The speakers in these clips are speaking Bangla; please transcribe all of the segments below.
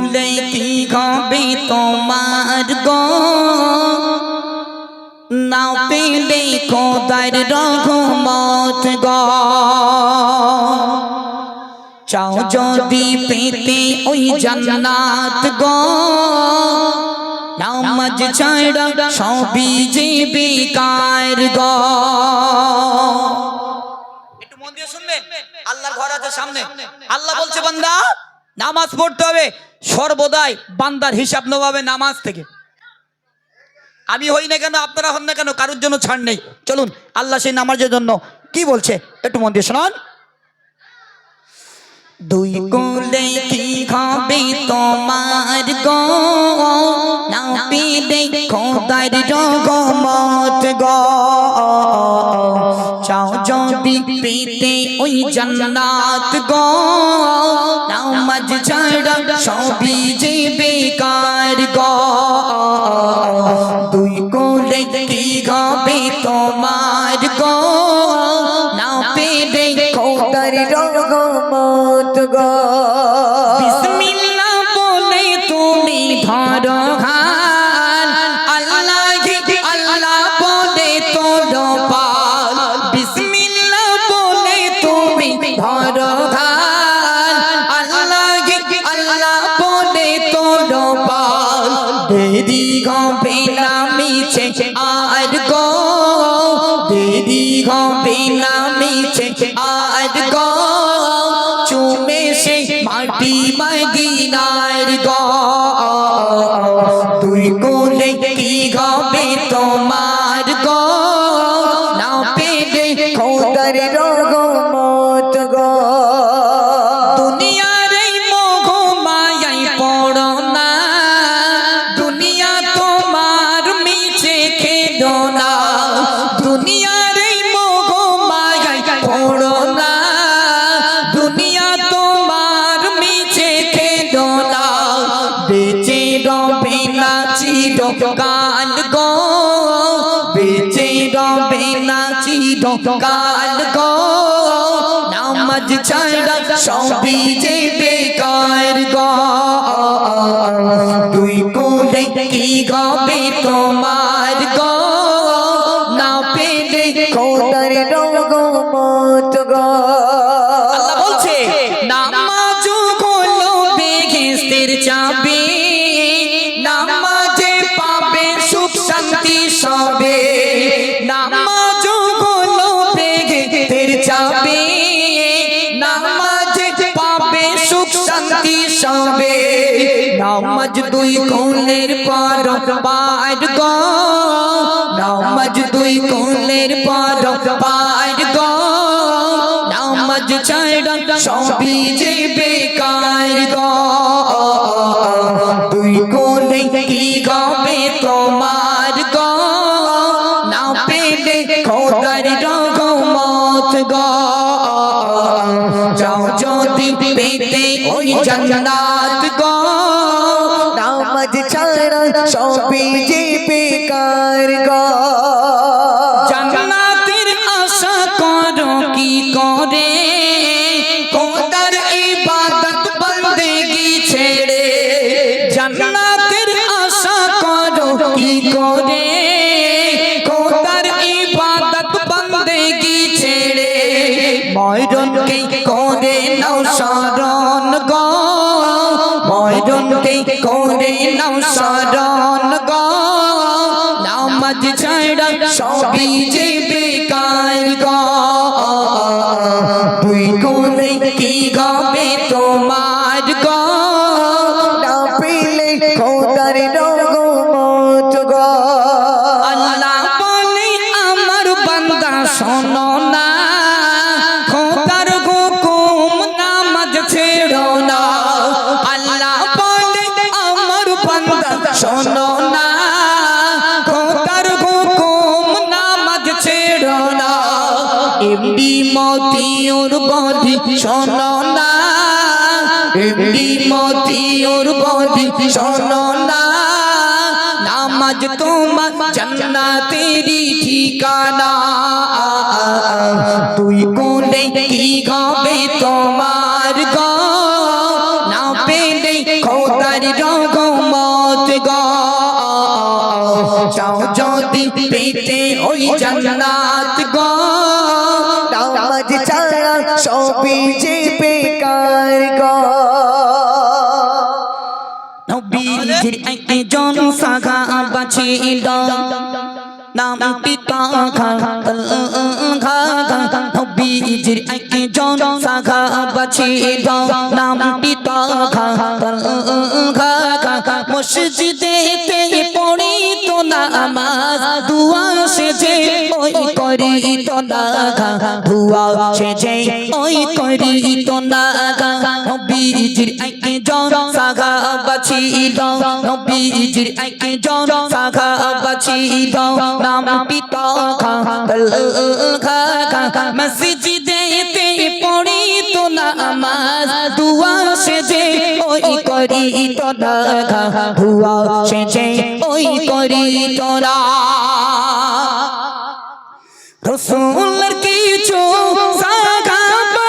কুলে কি হবে তোমার গো না পেলে খোদার রহমত গো চাও যদি পেতে ওই জান্নাত গো নামাজ ছাড়া সবই যে বেকার গো। একটু মন দিয়ে শুনবেন, আল্লাহর ঘর আছে সামনে। আল্লাহ বলছে বান্দা নামাজ পড়তে হবে, সর্বদাই বান্দার হিসাব নেওয়া হবে নামাজ থেকে। আমি হই না কেন, আপনারা হন না কেন, কারোর জন্য ছাড় নেই। চলুন আল্লাহ সেই নামাজের জন্য কি বলছে একটু মন দিয়ে শোনান। দুই কুলে কি হবে তোমার গো না পেলে খোদার রহমত গো চাও যদি পেতে ওই জান্নাত গো নামাজ ছাড়া সবই যে বেকার গো। দুই কুলে কি হবে তোমার গো না পেলে খোদার রহমত গো। বিসমিল্লাহ বলে তুমি ধরো হাল আল্লাহ আল্লাহ বলে তোলো পাল। বিসমিল্লাহ বলে তুমি ধরো হাল আল্লাহ আল্লাহ বলে তোলো পাল। দেরি হবে না মিছে আর গো দেরি হবে না মিছে আর গো চুমে সে মাটি মদিনার গো। দুই কোলে কি হবে তোমার গো না পেলে খোদার রহমত গো। দুনিয়ার এই মোহ মায়ায় পড়ো না দুনিয়া তোমার মিছে খেলো না। দুনিয়ার এই মোহ মায়ায় পড়ো না দুনিয়া তোমার মিছে খেলো না। বেঁচে রবে না চিরকাল গো বেঁচে রবে না চিরকাল গো নামাজ ছাড়া সবই যে বেকার গো। দুই কোলে কি হবে তোমার গো না পেলে খোদার রহমত গো। আল্লাহ বলছে নামাজ হলো বেহেশতের চাবি নামাজে পাবে সুখ শান্তি সবে। নামাজ হলো বেহেশতের চাবি নামাজে পাবে সুখ শান্তি সবে। নামাজ দুই কোলের পার পার গো নামাজ দুই কোলের পার পার গো নামাজ ছাড়া সবই যে বেকার গো। দুই কোলে কি হবে তোমার গো না পেলে খোদার রহমত গো চাও যদি পেতে ওই জান্নাত গো নামাজ ছাড়া সবই যে বেকার গো। জান্নাতের আশা করো কি করে খোদার ইবাদত বন্দেগি ছেড়ে। জান্নাতের আশা করো কি করে খোদার ইবাদত বন্দেগি ছেড়ে। মরণকে করে নাও শরণ গো মরণকে করে নাও শরণ গো নামাজ ছাড়া সবই যে বেকার গো। দুই কোলে কি হবে তোমার গো না পেলে খোদার রহমত গো। আল্লাহ বলে আমার বান্দা শোনো না খোদার হুকুম নামাজ ছেড়ো না। আল্লাহ বলে আমার বান্দা শোনো না খোদার হুকুম নামাজ ছেড়ো না। এমডি মতিউর বলি শোনো না এমডি মতিউর বলি শোনো না নামাজ তোমার জান্নাতেরই ঠিকানা। দুই কোলে কি হবে তোমার গো না পেলে খোদার খোদার রহমত গো চাও যদি পেতে ওই জান্নাত গো নামাজ ছাড়া সবই যে বেকার গো নবীজির একজন সাহাবা ছিল নামটি তাহা নবীজির একজন সাহাবা ছিল নামটি তাহা মসজিদেতে পড়িত নামাজ দুয়া সেজে ওই করিত না দুয়া সেজে ওই করিত না নবীজির একজন সাহাবা ছিল নবীজির একজন সাহাবা ছিল নামটি তাহা মসজিদেতে পড়িত নামাজ দুয়া সেজে ওই করিত না দুয়া সেজে ওই করিত না রাসূলের কিছু সাহাবা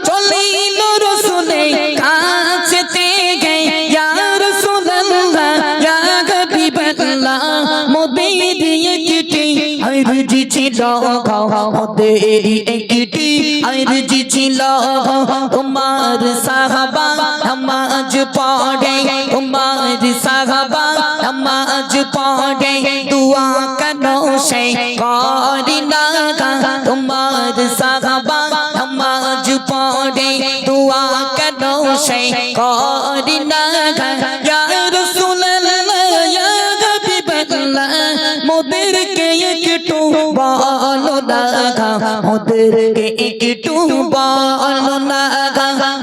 চলিল রাসূলের কাছেতে গে ইয়া রাসূলুল্লাহ ইয়া হাবিবাল্লাহ মোদের একটি আরজি ছিল মোদের একটি আরজি ছিল তোমার সাহাবা নামাজ পড়ে তোমার সাহাবা নামাজ পড়ে দুয়া কেন সে করি না তোমার সাহাবা নামাজ পড়ে দুয়া কেন সে করি না ইয়া রাসূলুল্লাহ ইয়া হাবিবাল্লাহ মোদেরকে একটু বলো না মোদেরকে একটু বলো না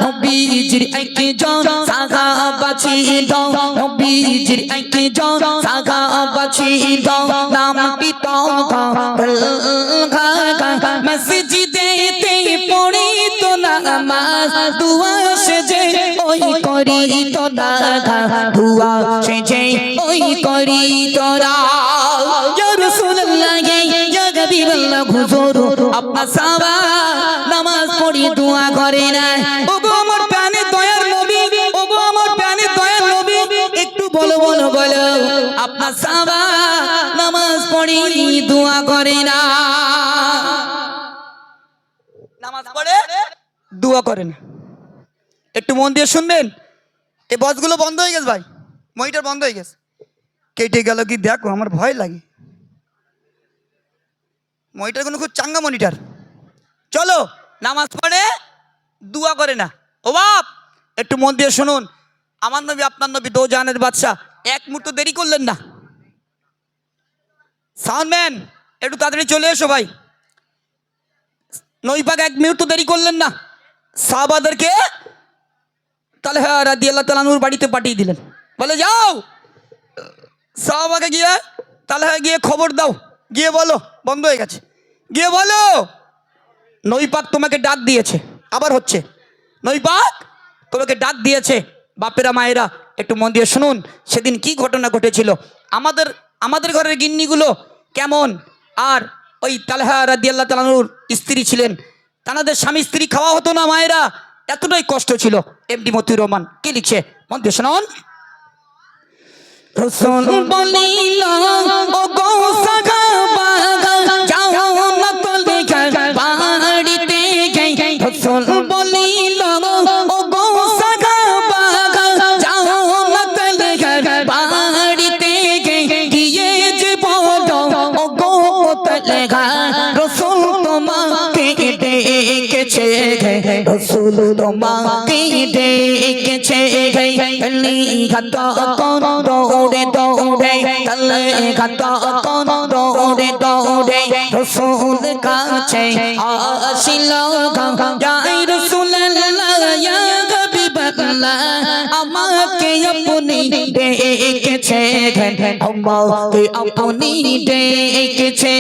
নবীজির একজন সাহাবা ছিল নবীজির একজন সাহাবা ছিল নামটি তাহা মসজিদেতে পড়িত নামাজ দুয়া সেজে ওই করিত না দুয়া সেজে ওই করিত না ইয়া রাসূলুল্লাহ ইয়া হাবিবাল্লাহ হুজুর আপনার সাহাবা নামাজ পড়ি দোয়া করে না ওগো আমার প্রাণের দয়ার নবী ওগো আমার প্রাণের দয়ার নবী একটু বলো বলো বলো আপনার সাহাবা নামাজ পড়ি দোয়া করে না নামাজ পড়ে দোয়া করে না একটু মন দিয়ে শুনবেন এই বসগুলো বন্ধ হয়ে গেছে ভাই মনিটর বন্ধ হয়ে গেছে কেটে গেল কি দেখো আমার ভয় লাগে মনিটর কোনো খুব চাঙ্গা মনিটর চলো নামাজ পড়ে দুয়া করে না ও বাপ একটু মন দিয়ে শুনুন আমার নবী আপনার নবী দো জাহানের বাদশা এক মুহূর্ত দেরি করলেন না সাউন্ডম্যান একটু তাড়াতাড়ি চলে এসো ভাই নবী পাক এক মিনিট তো দেরি করলেন না সাহাবাদেরকে তালহা রাদিয়াল্লাহু তাআলা আনহুর বাড়িতে পাঠিয়ে দিলেন বলে যাও সাহাবাকে গিয়ে তালহা গিয়ে খবর দাও গিয়ে বলো বন্ধ হয়ে গেছে গিয়ে বলো নবী পাক তোমাকে ডাক দিয়েছে আবার হচ্ছে নবী পাক তোমাকে ডাক দিয়েছে বাপেরা মায়েরা একটু মন দিয়ে শুনুন সেদিন কি ঘটনা ঘটেছিল আমাদের ঘরের গিন্নিগুলো কেমন আর ওই তালহা রাদিয়াল্লাহু তাআলা আনহুর স্ত্রী ছিলেন তাদের স্বামী স্ত্রী খাওয়া হতো না মায়েরা এতটাই কষ্ট ছিল এমডি মতিউর রহমান কি লিখছে মন দিয়ে শুনুন রাসূল বলিল ও গো সাহাবা যাও না তলে বাড়িতে গে রাসূল বলিল ও গো সাহাবা যাও না তলে বাড়িতে গে গিয়ে যে বলো ও গো তলে রাসূল তোমাকে ডেকেছে রাসূল তোমাকে ডেকেছে গলি ঘাত কোন দৌড়ে দৌড়ে গলি ঘাত কোন দৌড়ে দৌড়ে রাসূল কাছে আসিল যাই রাসূলুল্লাহ ইয়া হাবিবাল্লাহ আমাকে আপনি ডেকেছে আমাকে আপনি ডেকেছে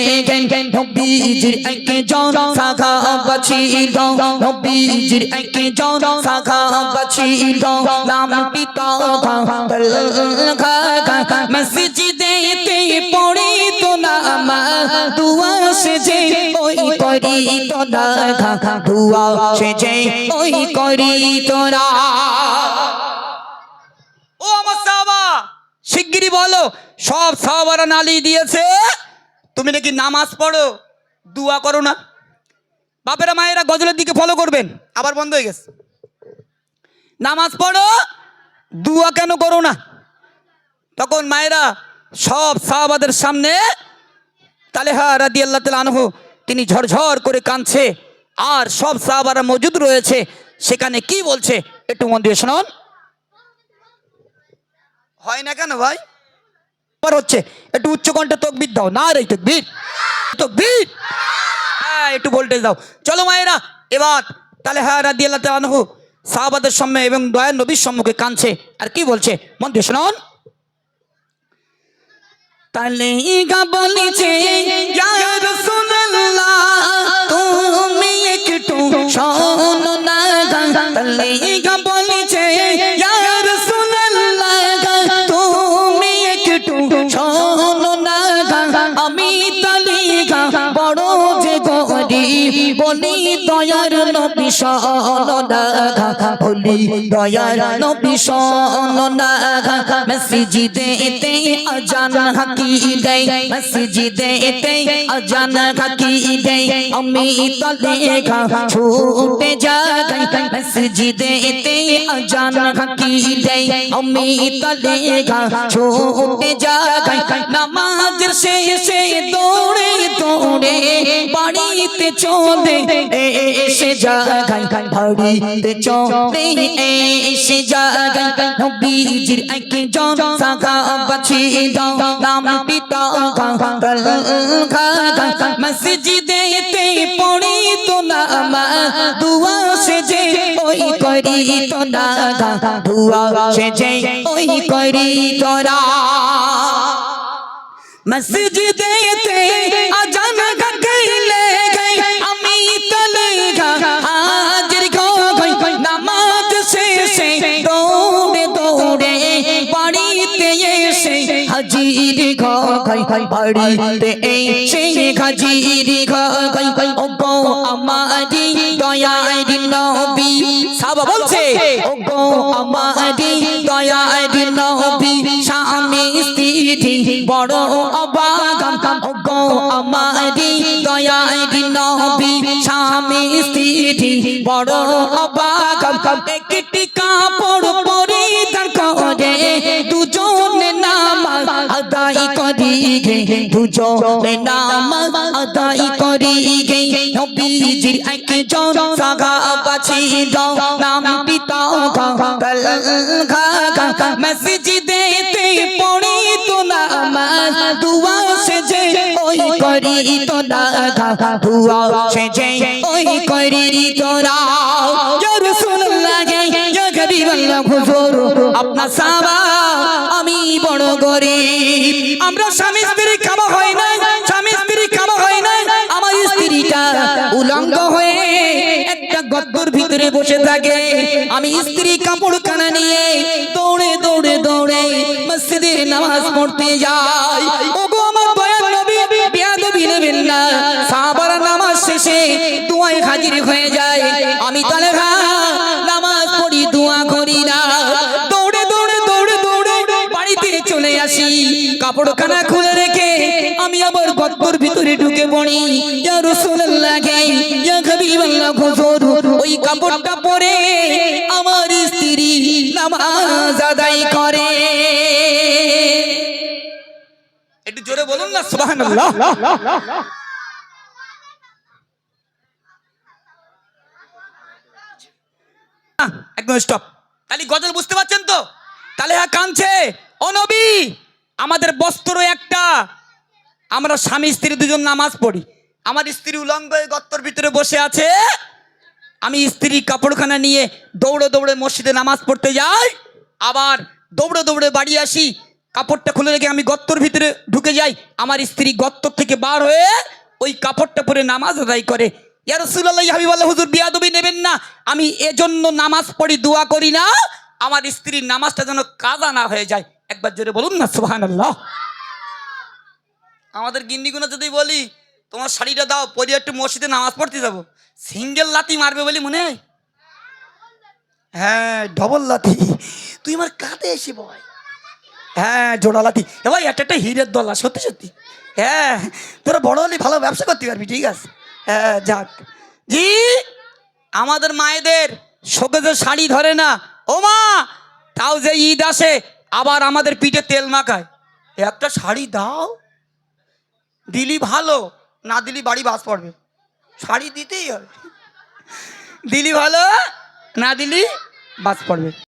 নবীজির একজন সাহাবা ছিল নবীজির একজন সাহাবা ছিল নামটি তাহা মসজিদেতে পড়িত নামাজ দুয়া সেজে ওই করিত না দুয়া সেজে ওই করিত না স্ত্রী বলো সব সাহাবারা নালি দিয়েছে, তুমি নাকি নামাজ পড়ো দুয়া করো না। বাপেরা মায়েরা গজলের দিকে ফলো করবেন, আবার বন্ধ হয়ে গেছে। নামাজ পড়ো দুয়া কেন করো না? তখন মায়েরা সব সাহাবাদের সামনে তালেহা রাদিয়াল্লাহু তাআলা আনহু তিনি ঝরঝর করে কাঁদছে, আর সব সাহাবারা মজুদ রয়েছে। সেখানে কি বলছে একটু মন দিয়ে শুনুন। হয় না কেন ভাই? আবার হচ্ছে একটু উচ্চ কণ্ঠে তাকবীর দাও, না রে তাকবীর তাকবীর, হ্যাঁ একটু ভোল্টেজ দাও। চলো মায়েরা, এবার তালেহা রাদিয়াল্লাহু তাআলা আনহু সাহাবাদের সামনে এবং দয়ার নবীর সম্মুখে কাঁদছে, আর কি বলছে মন দিয়ে শুনুন। তালেগা বলেছে ইয়া রাসূলুল্লাহ তুমি একটু শোনো না, তালেগা বলেছে ইয়া রাসূলুল্লাহ তুমি একটু শোনো না, আমি তালেগা বড় যে গরিব বলি দয়ার নবী শোনো না, বলি দয়ার নবী শোনো না, মসজিদেতে আজান হাকি দেয়, মসজিদেতে আজান হাকি দেয়, আমি তালেগা ছুটে যাই, মসজিদেতে আজান হাকি দেয়, আমি তালেগা ছুটে যাই, নামাজের শেষে দৌড়ে দৌড়ে বাড়িতে চলে এসে যাই, বাড়িতে চলে এসে যাই, নবীজির একজন সাহাবা ছিল নাম পিতা তালহা, মসজিদেতে পড়িত নামাজ দুয়া সেজে ওই করিত না, দুয়া সেজে ওই করিত না, মসজিদেতে আজান গাইলে আমি তালেগা হাজির হই, নামাজ শেষে দৌড়ে দৌড়ে বাড়িতে এসে হাজির হই, বাড়িতে এসে হাজির হই, ও গো আমারি দয়ার নবী, সাহাবা বলছে ও গো আমারি দয়ার নবী, স্বামী স্ত্রী বড় অবাগম, ও গো আমারি দয়ার নবী, স্বামী স্ত্রী বড় অবাগম, একটি কাপড় পরিধান করে দুজনে নামাজ আদায় করি গে, দুজনে নামাজ আদায় করি গে, নবীজির একজন সাহাবা ছিল নাম পিতা তালহা, মসজিদেতে পড়িত নামাজ দুয়া সেজে ওই করিত না, দুয়া সেজে ওই করিত না, ইয়া রাসূলুল্লাহ ইয়া হাবিবাল্লাহ হুজুর আপনার সাহাবা আমি বড় গরীব, আমরা স্বামী স্ত্রী খাওয়া হয় না, স্বামী স্ত্রী খাওয়া হয় না, আমার স্ত্রীটা উলঙ্গ হয়ে একটা গদ্দর ভিতরে বসে থাকে, আমি স্ত্রী কাপড় কানা নিয়ে দৌড়ে দৌড়ে দৌড়ে মসজিদে নামাজ পড়তে যাই, ওগো আমার দয়ার নবী বেয়াদবি নেবেন না, সাহাবারা নামাজ শেষে দুয়ায় হাজির হয়ে যায়, আমি তালেগা নামাজ পড়ি দুয়া করি না, দৌড়ে দৌড়ে দৌড়ে দৌড়ে বাড়িতে চলে আসি, কাপড়খানা খুলে রেখে আমি আবার গদ্দর ভিতরে ঢুকে পড়ি, ইয়া রাসূলুল্লাহ ইয়া হাবিবাল্লাহ হুজুর ওই কাপড়টা পরে আমার স্ত্রী নামাজ আদায় করে, একটু জোরে বলুন না সুবহানাল্লাহ। একদম স্টপ। তাহলে গজল বুঝতে পারছেন তো? তাহলে হ্যাঁ কাঁদছে, ও নবী আমাদের বস্ত্র একটা, আমরা স্বামী স্ত্রী দুজন নামাজ পড়ি, আমার স্ত্রী উলঙ্গ হয়ে গর্তের ভিতরে বসে আছে, আমি স্ত্রী কাপড়খানা নিয়ে দৌড়ে দৌড়ে মসজিদে নামাজ পড়তে যাই, আবার দৌড়ে দৌড়ে বাড়ি আসি, কাপড়টা খুলে রেখে আমি গর্তের ভিতরে ঢুকে যাই, আমার স্ত্রী গর্ত থেকে বার হয়ে ওই কাপড়টা পরে নামাজ আদায় করে, ইয়া রাসূলুল্লাহ ইয়া হাবিবাল্লাহ হুজুর বিয়াদবি নেবেন না, আমি এজন্য নামাজ পড়ি দোয়া করি না, আমার স্ত্রীর নামাজটা যেন কাজা না হয়ে যায়, একবার জোরে বলুন না সুবহানাল্লাহ। আমাদের গিন্নিগুনা যদি বলি তোমার শাড়িটা দাও পরে একটু মসজিদে নামাজ পড়তে যাবো, সিঙ্গেল লাথি মারবে বলি মনে হয়, হ্যাঁ ডবল লাথি, তুই আমার কাঁধে এসে বয়, হ্যাঁ জোড়ালাতি এ ভাই একটা হীরের দলা সত্যি সত্যি। হ্যাঁ তোরা বড় হলে ভালো ব্যবসা করতে পারবি, ঠিক আছে। হ্যাঁ যাক জি, আমাদের মায়েদের শোকেজে শাড়ি ধরে না ও মা, তাও যে ঈদ আসে আবার আমাদের পিঠে তেল মাখায়, একটা শাড়ি দাও, দিলি ভালো, না দিলি বাড়ি বাস পড়বে, শাড়ি দিতেই হবে, দিলি ভালো না দিলি বাস পড়বে।